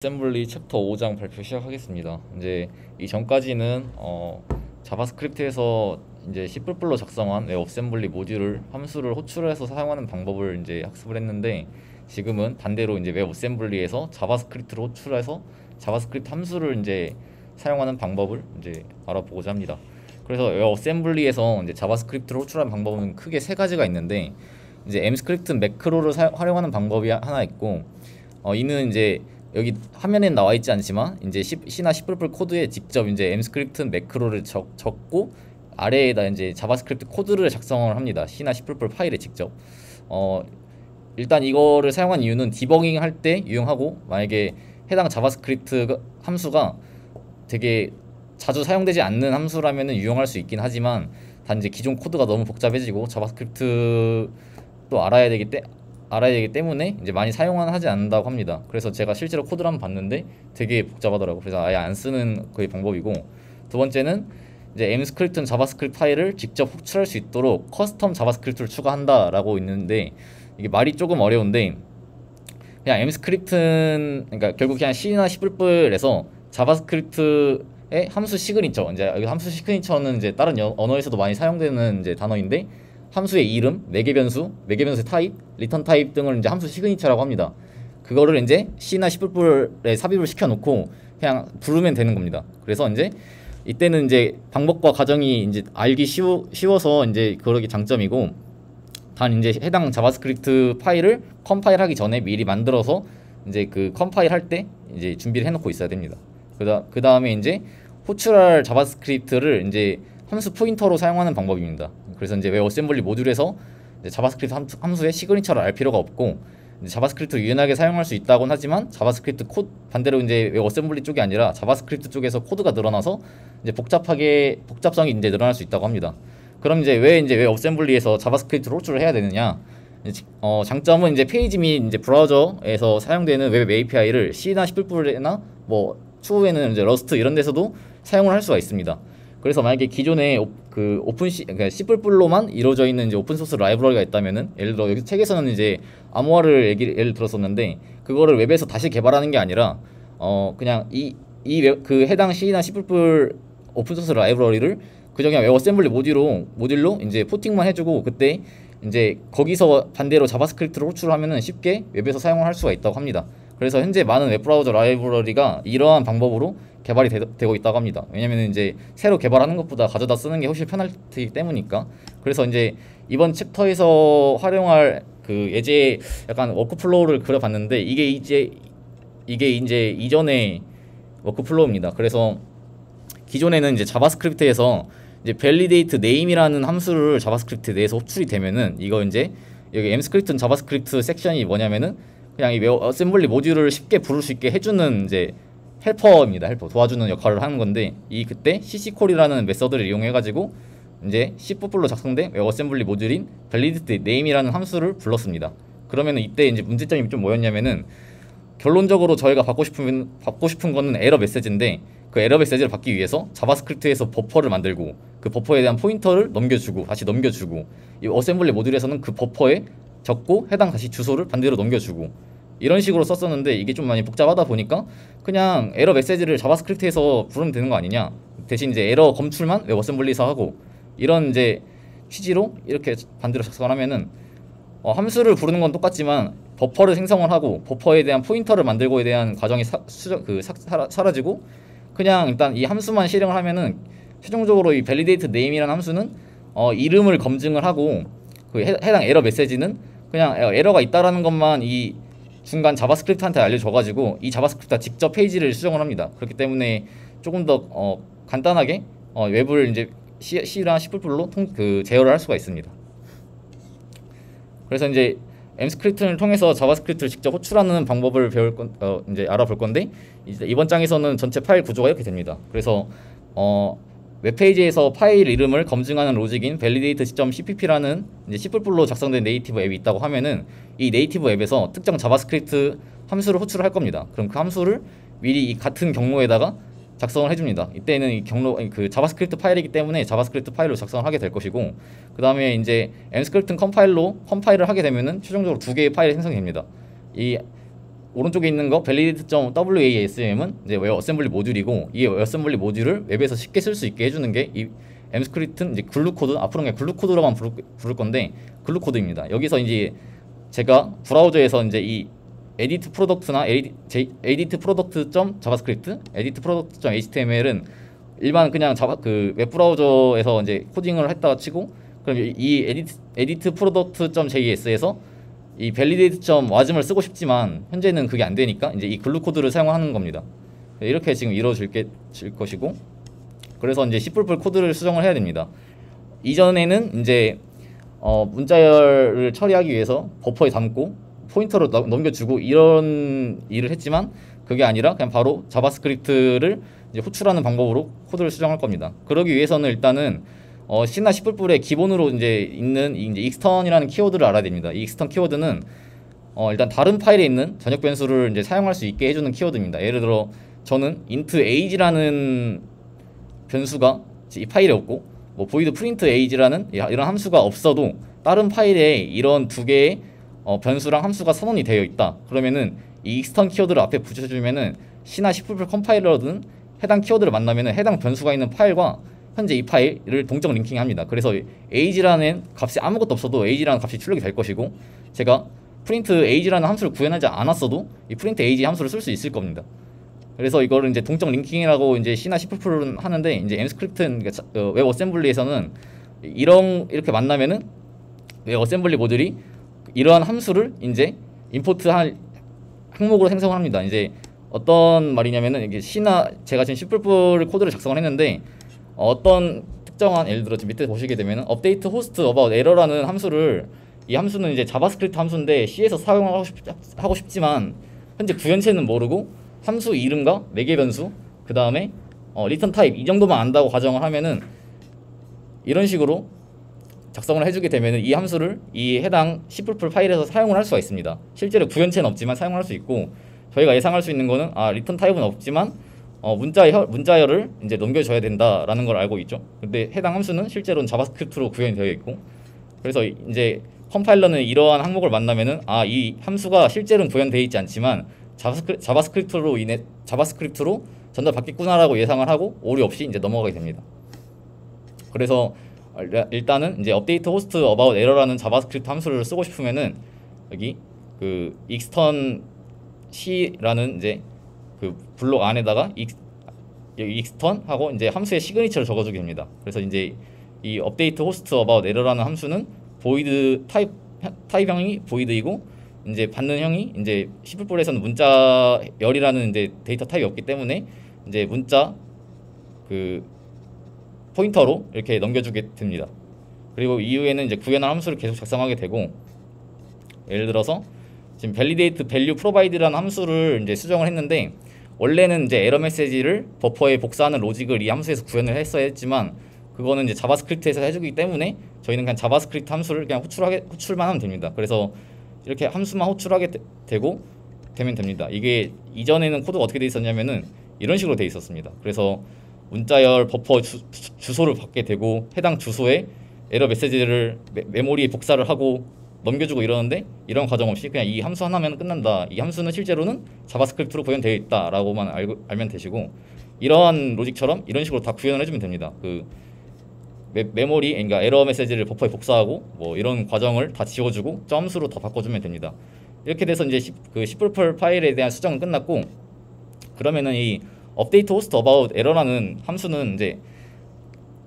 어셈블리 챕터 5장 발표 시작하겠습니다. 이제 이전까지는 자바스크립트에서 이제 C++로 작성한 웹 어셈블리 모듈을 함수를 호출해서 사용하는 방법을 이제 학습을 했는데, 지금은 반대로 이제 웹 어셈블리에서 자바스크립트로 호출해서 자바스크립트 함수를 이제 사용하는 방법을 이제 알아보고자 합니다. 그래서 웹 어셈블리에서 이제 자바스크립트로 호출하는 방법은 크게 세 가지가 있는데, 이제 M스크립트 매크로를 활용하는 방법이 하나 있고, 이는 이제 여기 화면에 나와 있지 않지만 이제 C나 C++ 코드에 직접 이제 M스크립트 매크로를 적고 아래에다 이제 자바스크립트 코드를 작성을 합니다. C나 C++ 파일에 직접. 일단 이거를 사용한 이유는 디버깅 할 때 유용하고, 만약에 해당 자바스크립트 함수가 되게 자주 사용되지 않는 함수라면은 유용할 수 있긴 하지만, 단지 기존 코드가 너무 복잡해지고 자바스크립트 또 알아야 되기 때문에 이제 많이 사용은 하지 않는다고 합니다. 그래서 제가 실제로 코드를 한번 봤는데 되게 복잡하더라고. 그래서 아예 안 쓰는 거의 방법이고, 두 번째는 이제 M스크립트는 자바스크립트 파일을 직접 호출할 수 있도록 커스텀 자바스크립트를 추가한다라고 있는데, 이게 말이 조금 어려운데, 그냥 M스크립트는 그러니까 결국 그냥 C나 C++에서 자바스크립트의 함수 시그니처, 이제 여기 함수 시그니처는 이제 다른 언어에서도 많이 사용되는 이제 단어인데, 함수의 이름, 매개 변수, 매개 변수의 타입, 리턴 타입 등을 이제 함수 시그니처라고 합니다. 그거를 이제 C나 C++에 삽입을 시켜놓고 그냥 부르면 되는 겁니다. 그래서 이제 이때는 이제 방법과 과정이 이제 알기 쉬워서 이제 그러기 장점이고, 단 이제 해당 자바스크립트 파일을 컴파일하기 전에 미리 만들어서 이제 그 컴파일 할 때 이제 준비를 해놓고 있어야 됩니다. 그 다음에 이제 호출할 자바스크립트를 이제 함수 포인터로 사용하는 방법입니다. 그래서 이제 웹 어셈블리 모듈에서 이제 자바스크립트 함수의 시그니처를 알 필요가 없고, 이제 자바스크립트를 유연하게 사용할 수 있다곤 하지만, 자바스크립트 반대로 이제 웹 어셈블리 쪽이 아니라 자바스크립트 쪽에서 코드가 늘어나서 이제 복잡성이 이제 늘어날 수 있다고 합니다. 그럼 이제 왜 웹 어셈블리에서 자바스크립트를 호출을 해야 되느냐? 장점은 이제 페이지 및 이제 브라우저에서 사용되는 웹 API를 C나 C++나 뭐 추후에는 이제 러스트 이런 데서도 사용을 할 수가 있습니다. 그래서 만약에 기존에 그 그러니까 C++로만 이루어져 있는 이제 오픈 소스 라이브러리가 있다면은, 예를 들어 여기 책에서는 이제 아모아를 예를 들었었는데, 그거를 웹에서 다시 개발하는 게 아니라 그냥 그 해당 C나 C++ 오픈 소스 라이브러리를 그저 그냥 웹 어셈블리 모듈로 이제 포팅만 해주고, 그때 이제 거기서 반대로 자바스크립트를 호출하면은 쉽게 웹에서 사용을 할 수가 있다고 합니다. 그래서 현재 많은 웹브라우저 라이브러리가 이러한 방법으로 개발이 되고 있다고 합니다. 왜냐면 이제 새로 개발하는 것보다 가져다 쓰는 게 훨씬 편하기 때문이니까. 그래서 이제 이번 챕터에서 활용할 그 예제 약간 워크플로우를 그려봤는데, 이게 이제 이전의 워크플로우입니다. 그래서 기존에는 이제 자바스크립트에서 이제 validate name이라는 함수를 자바스크립트 내에서 호출이 되면은, 이거 이제 여기 M스크립트 자바스크립트 섹션이 뭐냐면은 그냥 이 웹 어셈블리 모듈을 쉽게 부를 수 있게 해주는 이제 헬퍼입니다. 헬퍼, 도와주는 역할을 하는 건데, 그때 ccall이라는 메서드를 이용해가지고 이제 C++로 작성된 웹 어셈블리 모듈인 validate name이라는 함수를 불렀습니다. 그러면은 이때 이제 문제점이 좀 뭐였냐면은, 결론적으로 저희가 받고 싶은 거는 에러 메시지인데, 그 에러 메시지를 받기 위해서 자바스크립트에서 버퍼를 만들고, 그 버퍼에 대한 포인터를 넘겨주고 다시 넘겨주고, 이 어셈블리 모듈에서는 그 버퍼에 적고 해당 다시 주소를 반대로 넘겨주고, 이런 식으로 썼었는데, 이게 좀 많이 복잡하다 보니까 그냥 에러 메시지를 자바스크립트에서 부르면 되는 거 아니냐, 대신 이제 에러 검출만 웹 어셈블리에서 하고, 이런 이제 취지로 이렇게 반대로 작성을 하면은 함수를 부르는 건 똑같지만 버퍼를 생성을 하고 버퍼에 대한 포인터를 만들고에 대한 과정이 사라지고, 그냥 일단 이 함수만 실행을 하면은 최종적으로 이 validate name이라는 함수는 이름을 검증을 하고, 그 해당 에러 메시지는 그냥 에러가 있다라는 것만 이 중간 자바스크립트한테 알려줘가지고 이 자바스크립트가 직접 페이지를 수정을 합니다. 그렇기 때문에 조금 더 간단하게 웹을 이제 C랑 C++로 제어를 할 수가 있습니다. 그래서 이제 M스크립트를 통해서 자바스크립트를 직접 호출하는 방법을 이제 알아볼 건데, 이제 이번 장에서는 전체 파일 구조가 이렇게 됩니다. 그래서 웹페이지에서 파일 이름을 검증하는 로직인 validate.cpp라는 이제 C++로 작성된 네이티브 앱이 있다고 하면은, 이 네이티브 앱에서 특정 자바스크립트 함수를 호출할 겁니다. 그럼 그 함수를 미리 이 같은 경로에다가 작성을 해줍니다. 이때는 이 그 자바스크립트 파일이기 때문에 자바스크립트 파일로 작성을 하게 될 것이고, 그 다음에 이제 M스크립트 컴파일을 하게 되면은 최종적으로 두 개의 파일이 생성됩니다. 이 오른쪽에 있는 거 validate.wasm은 이제 웹 어셈블리 모듈이고, 이 웹 어셈블리 모듈을 웹에서 쉽게 쓸 수 있게 해주는 게 이 m스크립트는 이제 글루코드, 앞으로 그냥 글루코드라고만 부를 건데 글루코드입니다. 여기서 이제 제가 브라우저에서 이제 이 edit product나 edit product.javascript, edit product.html은 일반 그냥 그 웹브라우저에서 이제 코딩을 했다가 치고, 그럼 이 edit product.js에서 이 validate.wasm을 쓰고 싶지만 현재는 그게 안 되니까 이제 이 글루코드를 사용하는 겁니다. 이렇게 지금 이루어질 것이고, 그래서 이제 C++ 코드를 수정을 해야 됩니다. 이전에는 이제 문자열을 처리하기 위해서 버퍼에 담고 포인터로 넘겨주고 이런 일을 했지만, 그게 아니라 그냥 바로 자바스크립트를 이제 호출하는 방법으로 코드를 수정할 겁니다. 그러기 위해서는 일단은 C나 C++의 기본으로 이제 있는 이제 extern이라는 키워드를 알아야 됩니다. 이 extern 키워드는 일단 다른 파일에 있는 전역 변수를 이제 사용할 수 있게 해주는 키워드입니다. 예를 들어 저는 int age라는 변수가 이 파일에 없고, 뭐 void print age라는 이런 함수가 없어도 다른 파일에 이런 두 개의 변수랑 함수가 선언이 되어 있다. 그러면은 이 extern 키워드를 앞에 붙여주면은 C나 C++ 컴파일러든 해당 키워드를 만나면은 해당 변수가 있는 파일과 현재 이 파일을 동적 링킹합니다. 그래서 age라는 값이 아무것도 없어도 age라는 값이 출력이 될 것이고, 제가 print age라는 함수를 구현하지 않았어도 이 print age 함수를 쓸 수 있을 겁니다. 그래서 이거를 이제 동적 링킹이라고 이제 C나 C++는 하는데, 이제 m스크립트는 웹 어셈블리에서는 이렇게 만나면은 웹 어셈블리 모듈이 이러한 함수를 이제 임포트할 항목으로 생성을 합니다. 이제 어떤 말이냐면은 이게 C나 제가 지금 C++ 코드를 작성을 했는데, 어떤 특정한, 예를 들어 지금 밑에 보시게 되면은 update host about error라는 함수를, 이 함수는 이제 자바스크립트 함수인데 C에서 사용하고 싶지만 현재 구현체는 모르고 함수 이름과 매개 변수, 그 다음에 return type 이 정도만 안다고 가정을 하면은 이런 식으로 작성을 해주게 되면은 이 함수를 이 해당 C++ 파일에서 사용을 할 수가 있습니다. 실제로 구현체는 없지만 사용할 수 있고, 저희가 예상할 수 있는 거는 return type는 없지만 문자열을 이제 넘겨줘야 된다라는 걸 알고 있죠. 근데 해당 함수는 실제로는 자바스크립트로 구현이 되어 있고, 그래서 이제 컴파일러는 이러한 항목을 만나면은 이 함수가 실제로는 구현되어 있지 않지만 자바스크립트로 전달받겠구나라고 예상을 하고 오류 없이 이제 넘어가게 됩니다. 그래서 일단은 이제 update host about error라는 자바스크립트 함수를 쓰고 싶으면은 여기 그 extern c라는 이제 그 블록 안에다가 여기 extern 하고 이제 함수의 시그니처를 적어주게 됩니다. 그래서 이제 이 update host about error라는 함수는 void 타입형이 void이고, 이제 받는 형이 이제 C++에서는 문자열이라는 이제 데이터 타입이 없기 때문에 이제 문자 그 포인터로 이렇게 넘겨주게 됩니다. 그리고 이후에는 이제 구현할 함수를 계속 작성하게 되고, 예를 들어서 지금 validate value provide라는 함수를 이제 수정을 했는데, 원래는 이제 에러 메시지를 버퍼에 복사하는 로직을 이 함수에서 구현을 했어야 했지만, 그거는 이제 자바스크립트에서 해주기 때문에 저희는 그냥 자바스크립트 함수를 그냥 호출만 하면 됩니다. 그래서 이렇게 함수만 호출하게 되면 됩니다. 이게 이전에는 코드가 어떻게 돼 있었냐면은 이런 식으로 돼 있었습니다. 그래서 문자열 버퍼 주소를 받게 되고, 해당 주소에 에러 메시지를 메모리에 복사를 하고 넘겨주고 이러는데, 이런 과정 없이 그냥 이 함수 하나면 끝난다. 이 함수는 실제로는 자바스크립트로 구현되어 있다라고만 알면 되시고, 이러한 로직처럼 이런 식으로 다 구현을 해주면 됩니다. 그 메모리, 그러니까 에러 메시지를 버퍼에 복사하고 뭐 이런 과정을 다 지워주고 점수로 더 바꿔주면 됩니다. 이렇게 돼서 이제 그 C++ 파일에 대한 수정은 끝났고, 그러면은 이 update host about error라는 함수는 이제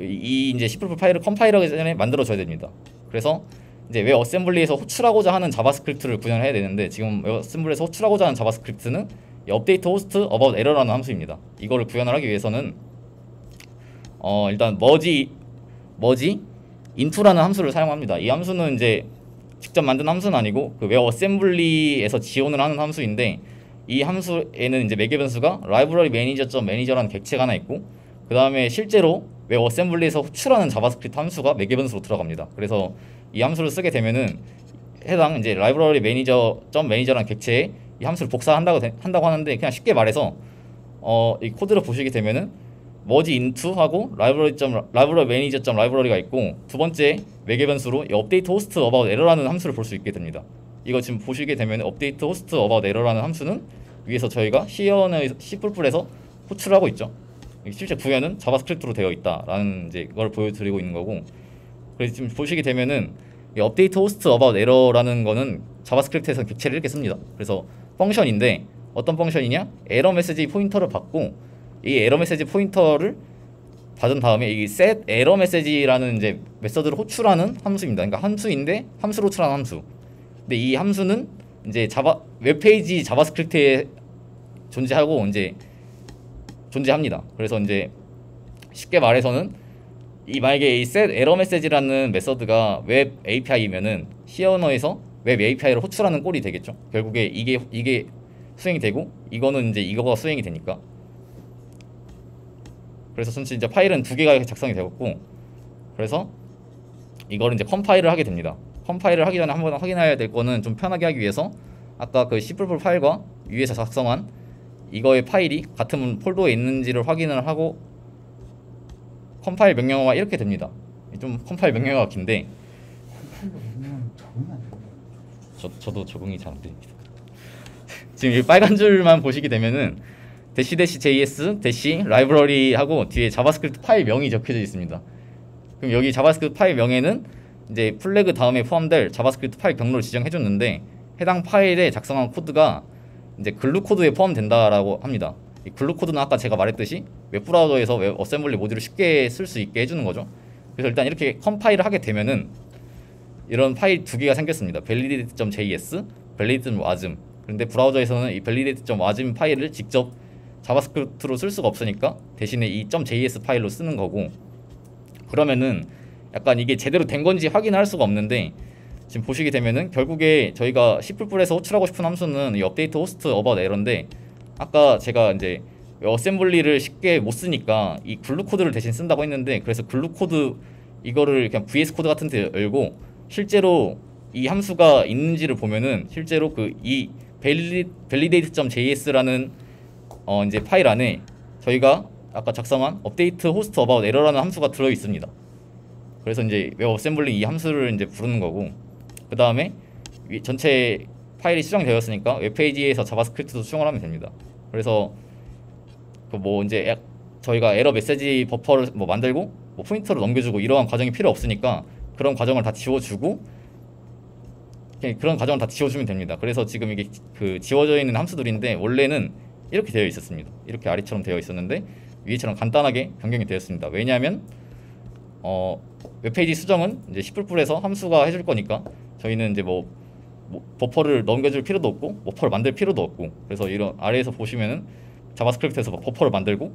이제 C++ 파일을 컴파일하기 전에 만들어줘야 됩니다. 그래서 이제 웹 어셈블리에서 호출하고자 하는 자바스크립트를 구현을 해야 되는데, 지금 웹 어셈블리에서 호출하고자 하는 자바스크립트는 이 update host about error라는 함수입니다. 이거를 구현을 하기 위해서는 일단 머지 into라는 함수를 사용합니다. 이 함수는 이제 직접 만든 함수는 아니고 그 웹 어셈블리에서 지원을 하는 함수인데, 이 함수에는 이제 매개 변수가 library manager.manager라는 객체가 하나 있고, 그 다음에 실제로 웹 어셈블리에서 호출하는 자바스크립트 함수가 매개 변수로 들어갑니다. 그래서 이 함수를 쓰게 되면은 해당 이제 library manager.manager라는 객체에 이 함수를 복사한다고 하는데, 그냥 쉽게 말해서 이 코드를 보시게 되면은 merge into 하고 library manager.library가 있고, 두 번째 매개 변수로 update host about error라는 함수를 볼 수 있게 됩니다. 이거 지금 보시게 되면 업데이트 호스트 어바웃 에러라는 함수는 위에서 저희가 C++에서 호출하고 있죠. 실제 구현은 자바스크립트로 되어 있다라는 이제 이걸 보여드리고 있는 거고, 그래서 지금 보시게 되면은 이 업데이트 호스트 어바웃 에러라는 거는 자바스크립트에서 객체를 이렇게 씁니다. 그래서 펑션인데 어떤 펑션이냐? 에러 메시지 포인터를 받고 이 에러 메시지 포인터를 받은 다음에 이 set 에러 메시지라는 이제 메서드를 호출하는 함수입니다. 그러니까 함수인데 함수로 호출하는 함수. 근데 이 함수는 이제 웹페이지 자바스크립트에 존재하고 이제 존재합니다. 그래서 이제 쉽게 말해서는 만약에 이 set 에러 메시지라는 메서드가 웹 API이면은 C 언어에서 웹 API를 호출하는 꼴이 되겠죠. 결국에 이게 수행이 되고 이거는 이제 이거가 수행이 되니까. 그래서 전체 이제 파일은 두 개가 작성이 되었고, 그래서 이거를 이제 컴파일을 하게 됩니다. 컴파일을 하기 전에 한번 확인해야 될 거는 좀 편하게 하기 위해서 아까 그 C++ 파일과 위에서 작성한 이거의 파일이 같은 폴더에 있는지를 확인을 하고 컴파일 명령어가 이렇게 됩니다. 좀 컴파일 명령어가 긴데 저도 적응이 잘 안 됩니다. 지금 이 빨간 줄만 보시게 되면은 -js -library 하고 뒤에 자바스크립트 파일 명이 적혀져 있습니다. 그럼 여기 자바스크립트 파일 명에는 이제 플래그 다음에 포함될 자바스크립트 파일 경로를 지정해 줬는데 해당 파일에 작성한 코드가 이제 글루 코드에 포함된다라고 합니다. 이 글루 코드는 아까 제가 말했듯이 웹브라우저에서 웹 어셈블리 모듈을 쉽게 쓸 수 있게 해주는 거죠. 그래서 일단 이렇게 컴파일을 하게 되면은 이런 파일 두 개가 생겼습니다. validate.js, validate.wasm. 그런데 브라우저에서는 이 validate.wasm 파일을 직접 자바스크립트로 쓸 수가 없으니까 대신에 이 .js 파일로 쓰는 거고, 그러면은 약간 이게 제대로 된 건지 확인할 수가 없는데 지금 보시게 되면은 결국에 저희가 C++에서 호출하고 싶은 함수는 이 업데이트 호스트 어바웃 에러인데 아까 제가 이제 어셈블리를 쉽게 못 쓰니까 이 글루 코드를 대신 쓴다고 했는데, 그래서 글루 코드 이거를 그냥 VS 코드 같은 데 열고 실제로 이 함수가 있는지를 보면은 실제로 그 이 validate.js라는 이제 파일 안에 저희가 아까 작성한 업데이트 호스트 어바웃 에러라는 함수가 들어 있습니다. 그래서 이제 웹 어셈블리 이 함수를 이제 부르는 거고, 그 다음에 전체 파일이 수정되었으니까 웹페이지에서 자바스크립트도 수정을 하면 됩니다. 그래서 그 뭐 이제 저희가 에러 메시지 버퍼를 뭐 만들고 뭐 포인터를 넘겨주고 이러한 과정이 필요 없으니까 그런 과정을 다 지워주고 그런 과정을 다 지워주면 됩니다. 그래서 지금 이게 그 지워져 있는 함수들인데 원래는 이렇게 되어 있었습니다. 이렇게 아래처럼 되어 있었는데 위에처럼 간단하게 변경이 되었습니다. 왜냐하면 웹페이지 수정은 이제 C++에서 함수가 해줄 거니까 저희는 이제 뭐 버퍼를 넘겨줄 필요도 없고 버퍼를 만들 필요도 없고, 그래서 이런 아래에서 보시면은 자바스크립트에서 버퍼를 만들고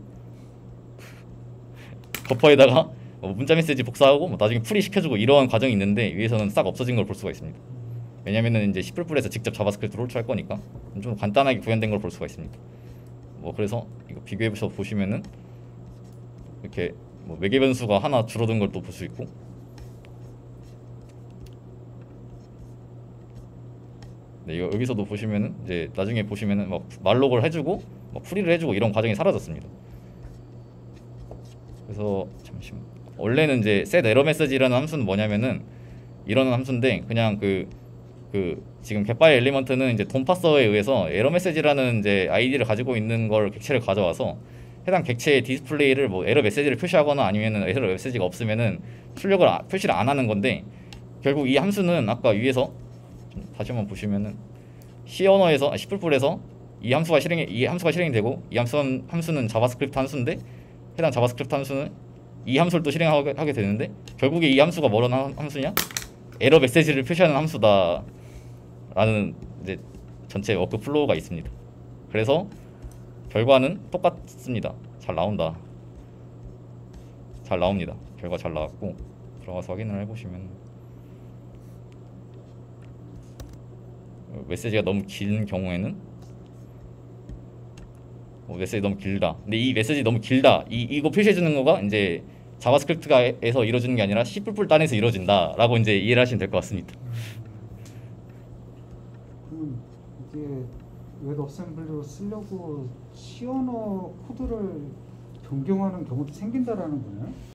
버퍼에다가 문자 메시지 복사하고 나중에 풀이 시켜주고 이러한 과정이 있는데 위에서는 싹 없어진 걸 볼 수가 있습니다. 왜냐면은 이제 C++에서 직접 자바스크립트를 호출할 거니까 좀 간단하게 구현된 걸 볼 수가 있습니다. 뭐 그래서 이거 비교해서 보시면은 이렇게 뭐 매개 변수가 하나 줄어든 걸 또 볼 수 있고, 네, 여기서도 보시면은 이제 나중에 보시면은 막 말록을 해주고 막 풀이를 해주고 이런 과정이 사라졌습니다. 그래서 잠시만, 원래는 이제 set error message라는 함수는 뭐냐면은 이런 함수인데 그냥 지금 getFile 엘리먼트는 이제 돈파서에 의해서 에러 메시지라는 이제 아이디를 가지고 있는 걸 객체를 가져와서 해당 객체의 디스플레이를 뭐 에러 메시지를 표시하거나 아니면은 에러 메시지가 없으면은 출력을 표시를 안 하는 건데, 결국 이 함수는 아까 위에서 다시 한번 보시면은 C 언어에서 C++에서 이 함수가 실행이 되고 이 함수는 자바스크립트 함수인데 해당 자바스크립트 함수는 이 함수를 또 실행하게 되는데 결국에 이 함수가 뭐라는 함수냐? 에러 메시지를 표시하는 함수다 라는 이제 전체 워크 플로우가 있습니다. 그래서 결과는 똑같습니다. 잘 나옵니다. 결과 잘 나왔고 들어가서 확인을 해보시면 메시지가 너무 긴 경우에는 메시지 너무 길다. 근데 이 메시지 너무 길다. 이거 표시해주는 거가 이제 자바스크립트에서 이루어지는 게 아니라 C++ 단에서 이루어진다라고 이제 이해를 하시면 될 것 같습니다. 그럼 이게 웹 어셈블리로 쓰려고 C 언어 코드를 변경하는 경우도 생긴다라는 거네요?